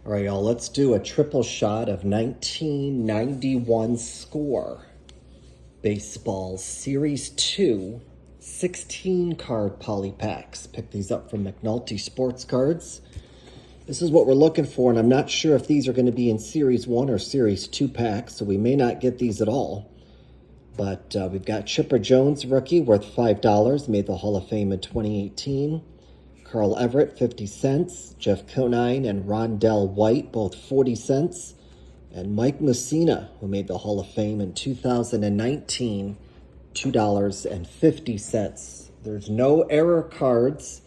All right, y'all, let's do a triple shot of 1991 score. Baseball Series 2, 16-card poly packs. Pick these up from McNulty Sports Cards. This is what we're looking for, and I'm not sure if these are going to be in Series 1 or Series 2 packs, so we may not get these at all. But we've got Chipper Jones, rookie, worth $5, made the Hall of Fame in 2018. Carl Everett, 50 cents. Jeff Conine and Rondell White, both 40 cents. And Mike Mussina, who made the Hall of Fame in 2019, $2.50. There's no error cards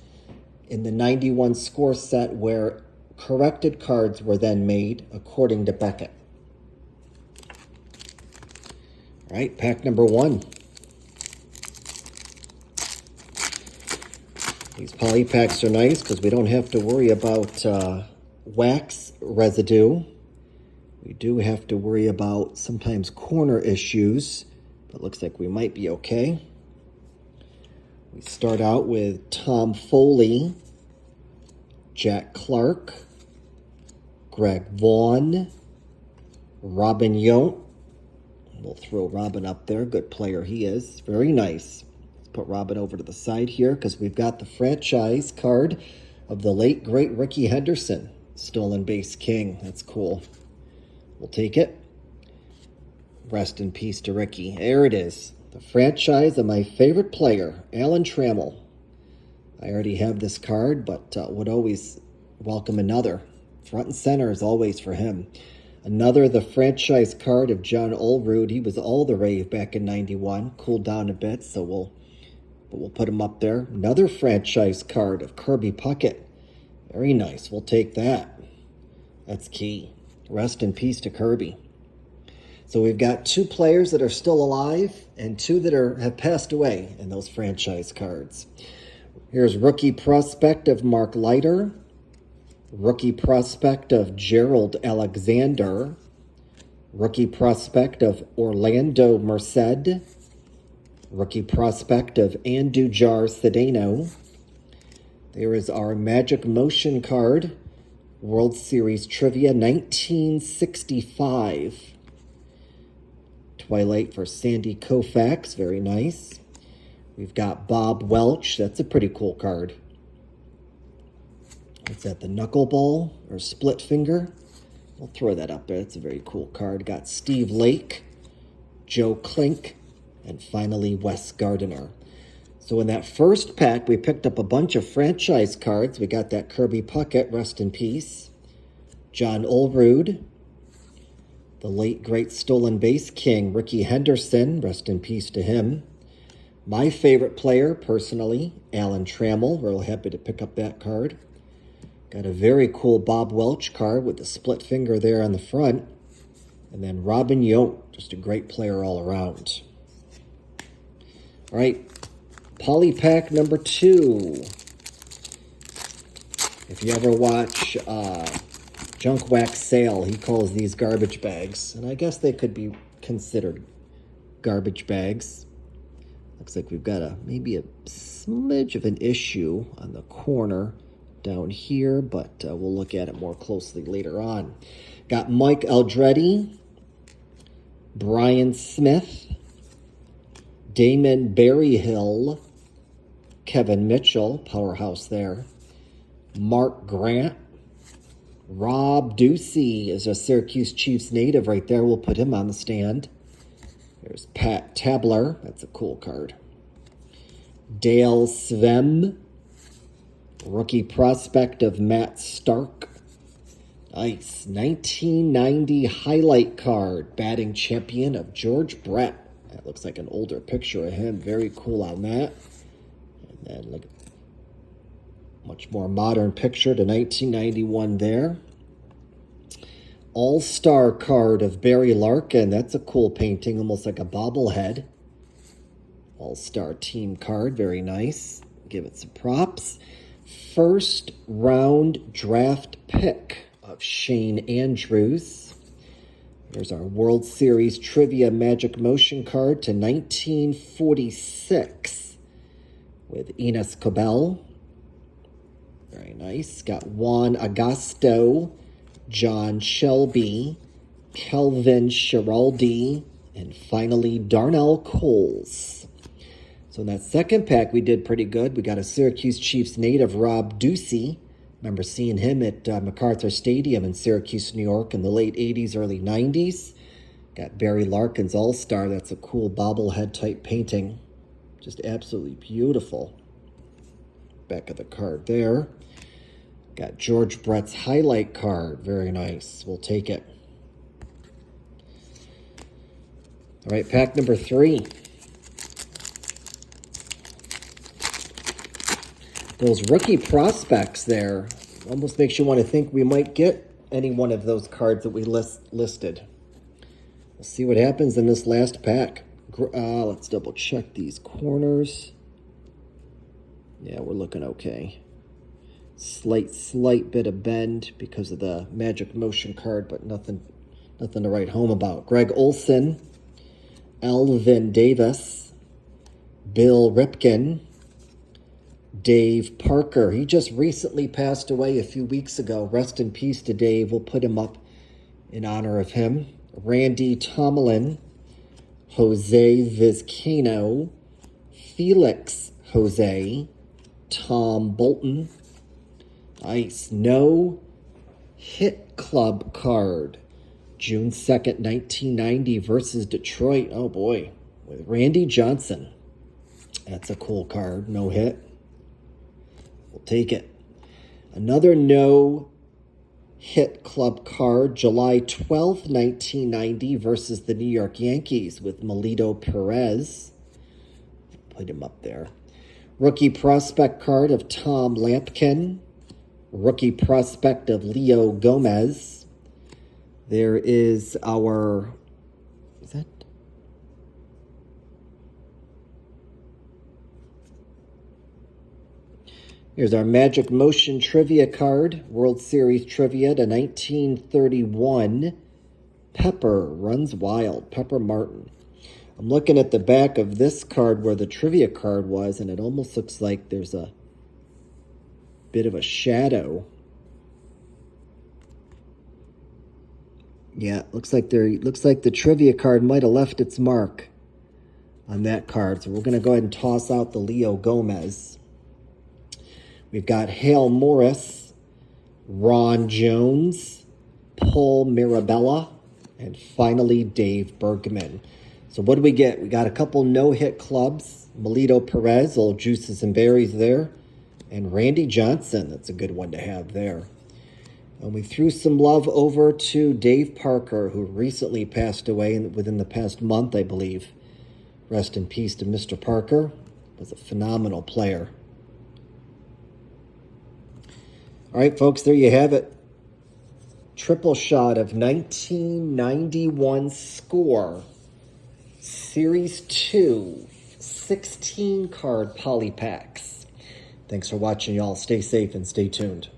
in the 91 score set where corrected cards were then made, according to Beckett. All right, pack number 1. These poly packs are nice because we don't have to worry about wax residue. We do have to worry about sometimes corner issues, but looks like we might be okay. We start out with Tom Foley, Jack Clark, Greg Vaughn, Robin Yount. We'll throw Robin up there. Good player he is. Very nice. Let's put Robin over to the side here because we've got the franchise card of the late, great Rickey Henderson, stolen base king. That's cool. We'll take it. Rest in peace to Rickey. There it is. The franchise of my favorite player, Alan Trammell. I already have this card, but would always welcome another. Front and center is always for him. Another, the franchise card of John Olerud. He was all the rave back in 91. Cooled down a bit, so we'll put him up there. Another franchise card of Kirby Puckett. Very nice. We'll take that. That's key. Rest in peace to Kirby. So we've got 2 players that are still alive and 2 that have passed away in those franchise cards. Here's rookie prospect of Mark Leiter. Rookie prospect of Gerald Alexander. Rookie prospect of Orlando Merced. Rookie prospect of Andujar Cedeno. There is our Magic Motion card. World Series Trivia 1965. Twilight for Sandy Koufax. Very nice. We've got Bob Welch. That's a pretty cool card. Is that the knuckleball or split finger? We'll throw that up there. That's a very cool card. Got Steve Lake, Joe Klink, and finally Wes Gardner. So in that first pack, we picked up a bunch of franchise cards. We got that Kirby Puckett, rest in peace. John Olerud, the late great stolen base king, Rickey Henderson, rest in peace to him. My favorite player, personally, Alan Trammell. Real happy to pick up that card. Got a very cool Bob Welch card with the split finger there on the front. And then Robin Yount, just a great player all around. All right, poly pack number 2. If you ever watch Junk Wax Sale, he calls these garbage bags. And I guess they could be considered garbage bags. Looks like we've got maybe a smidge of an issue on the corner down here, but we'll look at it more closely later on. Got Mike Eldreddy, Brian Smith, Damon Berryhill, Kevin Mitchell, powerhouse there, Mark Grant, Rob Ducey is a Syracuse Chiefs native right there. We'll put him on the stand. There's Pat Tabler. That's a cool card. Dale Svem, rookie prospect of Matt Stark. Nice. 1990 highlight card. Batting champion of George Brett. That looks like an older picture of him. Very cool on that. And then look, much more modern picture to 1991 there. All-Star card of Barry Larkin. That's a cool painting, almost like a bobblehead. All-Star team card. Very nice. Give it some props. First round draft pick of Shane Andrews. Here's our World Series Trivia Magic Motion card to 1946 with Enos Cobell. Very nice. Got Juan Agosto, John Shelby, Kelvin Schiraldi, and finally Darnell Coles. So in that second pack, we did pretty good. We got a Syracuse Chiefs native, Rob Ducey. Remember seeing him at MacArthur Stadium in Syracuse, New York in the late 80s, early 90s. Got Barry Larkin's All-Star. That's a cool bobblehead type painting. Just absolutely beautiful. Back of the card there. Got George Brett's highlight card. Very nice. We'll take it. All right, pack number 3. Those rookie prospects there almost makes you want to think we might get any one of those cards that we listed. We'll see what happens in this last pack. Let's double check these corners. Yeah, we're looking okay. Slight bit of bend because of the Magic Motion card, but nothing to write home about. Greg Olson, Alvin Davis, Bill Ripken, Dave Parker. He just recently passed away a few weeks ago. Rest in peace to Dave. We'll put him up in honor of him. Randy Tomlin, Jose Vizcaino, Felix Jose, Tom Bolton. Nice. No hit club card. June 2nd, 1990 versus Detroit. Oh boy. With Randy Johnson. That's a cool card. No hit. We'll take it. Another no hit club card. July 12th, 1990 versus the New York Yankees with Melito Perez. Put him up there. Rookie prospect card of Tom Lampkin. Rookie prospect of Leo Gomez. There is our, is that? Here's our Magic Motion Trivia card. World Series Trivia to 1931. Pepper Runs Wild. Pepper Martin. I'm looking at the back of this card where the trivia card was, and it almost looks like there's a bit of a shadow. Yeah, looks like the trivia card might have left its mark on that card. So we're going to go ahead and toss out the Leo Gomez. We've got Hale Morris, Ron Jones, Paul Mirabella, and finally Dave Bergman. So what do we get? We got a couple no-hit clubs. Melito Perez, old juices and berries there. And Randy Johnson, that's a good one to have there. And we threw some love over to Dave Parker, who recently passed away within the past month, I believe. Rest in peace to Mr. Parker. Was a phenomenal player. All right, folks, there you have it. Triple shot of 1991 score. Series 2, 16 card poly packs. Thanks for watching, y'all. Stay safe and stay tuned.